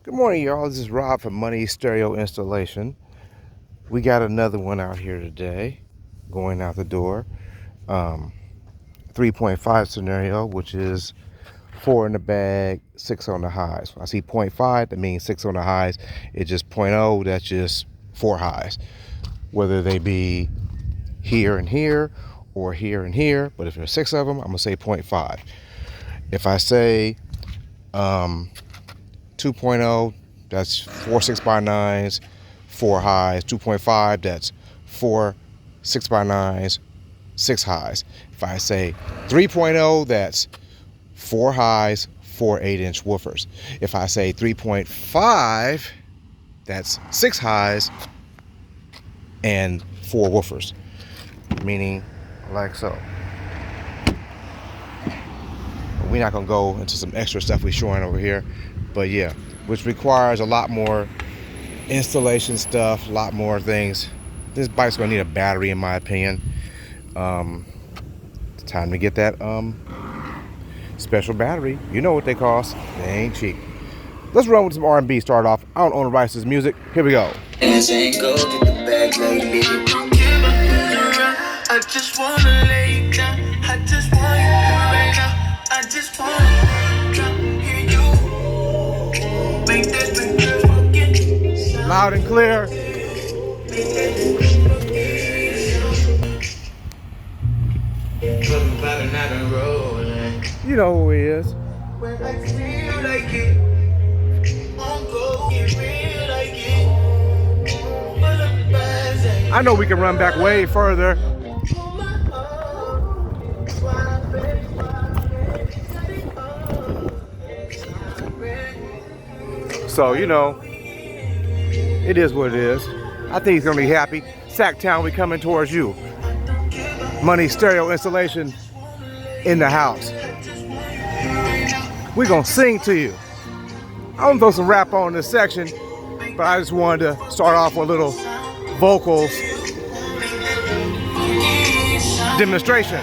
Good morning, y'all. This is Rob from Money Stereo Installation. We got another one out here today, going out the door. 3.5 scenario, which is 4 in the bag, 6 on the highs. When I see 0.5, that means 6 on the highs. It's just 0.0, that's just 4 highs. Whether they be here and here, or here and here, but if there's 6 of them, I'm gonna say 0.5. If I say 2.0, that's 4 6x9s, 4 highs. 2.5, that's 4 6x9s, 6 highs. If I say 3.0, that's 4 highs, 4 8-inch woofers. If I say 3.5, that's 6 highs and 4 woofers, meaning like so. We're not gonna go into some extra stuff we're showing over here, but yeah, which requires a lot more installation stuff, a lot more things. This bike's gonna need a battery, in my opinion. It's time to get that special battery. You know what they cost? They ain't cheap. Let's run with some R&B. Start off. I don't own the rights to this music. Here we go. I just wanna lay down. I just want you right now. I just wanna hear you make that dream forget. Loud and clear. You know who he is. When I feel like it, I'm going real like it. I know we can run back way further. So, you know, it is what it is. I think he's gonna be happy. Sacktown, we coming towards you. Money Stereo Installation in the house. We're gonna sing to you. I'm gonna throw some rap on this section, but I just wanted to start off with a little vocals demonstration.